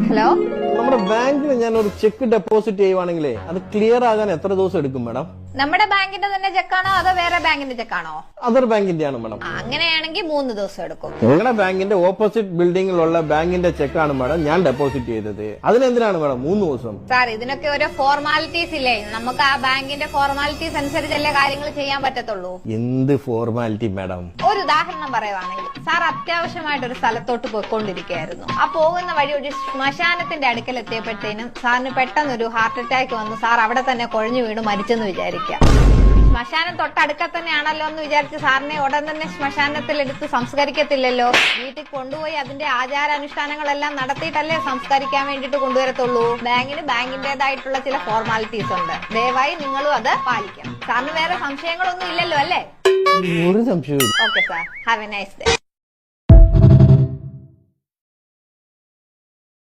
Hello, നമ്മുടെ ബാങ്കിൽ ഞാൻ ഒരു ചെക്ക് ഡെപ്പോസിറ്റ് ചെയ്യുവാണെങ്കിലേ അത് ക്ലിയർ ആകാൻ എത്ര ദിവസം എടുക്കും മാഡം? നമ്മുടെ ബാങ്കിന്റെ തന്നെ ചെക്കാണോ അതോ വേറെ ബാങ്കിന്റെ ചെക്കാണോ? അതർ ബാങ്കിന്റെ ആണ് മാഡം. അങ്ങനെയാണെങ്കിൽ 3 ദിവസം എടുക്കും. നിങ്ങളുടെ ബാങ്കിന്റെ ഓപ്പോസിറ്റ് ബിൽഡിംഗിലുള്ള ബാങ്കിന്റെ ചെക്കാണ് മാഡം ഞാൻ ഡെപ്പോസിറ്റ് ചെയ്തത്. അതിനെന്തിനാണ് മാഡം 3 ദിവസം? സാർ, ഇതിനൊക്കെ ഓരോ ഫോർമാലിറ്റീസ് ഇല്ലേ? നമുക്ക് ആ ബാങ്കിന്റെ ഫോർമാലിറ്റീസ് അനുസരിച്ചല്ലേ കാര്യങ്ങൾ ചെയ്യാൻ പറ്റത്തുള്ളൂ. എന്ത് ഫോർമാലിറ്റി മാഡം? ഒരു ഉദാഹരണം പറയുവാണെങ്കിൽ, സാർ അത്യാവശ്യമായിട്ട് ഒരു സ്ഥലത്തോട്ട് പോയിക്കൊണ്ടിരിക്കുകയായിരുന്നു. ആ പോകുന്ന വഴി ഒരു ശ്മശാനത്തിന്റെ അടുക്കൽ എത്തിയപ്പോഴത്തേനും സാറിന് പെട്ടെന്നൊരു ഹാർട്ട് അറ്റാക്ക് വന്നു. സാർ അവിടെ തന്നെ കുഴഞ്ഞു വീണ് മരിച്ചെന്ന് വിചാരിക്കുക. ശ്മശാനം തൊട്ടടുക്ക തന്നെയാണല്ലോ എന്ന് വിചാരിച്ച് സാറിനെ ഉടൻ തന്നെ ശ്മശാനത്തിൽ എടുത്ത് സംസ്കരിക്കത്തില്ലല്ലോ. വീട്ടിൽ കൊണ്ടുപോയി അതിന്റെ ആചാരാനുഷ്ഠാനങ്ങളെല്ലാം നടത്തിയിട്ടല്ലേ സംസ്കരിക്കാൻ വേണ്ടിട്ട് കൊണ്ടുവരത്തുള്ളൂ. ബാങ്കിന് ബാങ്കിന്റേതായിട്ടുള്ള ചില ഫോർമാലിറ്റീസ് ഉണ്ട്. ദയവായി നിങ്ങളും അത് പാലിക്കണം. സാറിന് വേറെ സംശയങ്ങളൊന്നും ഇല്ലല്ലോ അല്ലേ? ഒരു സംശയവും. Okay sir, have A nice day.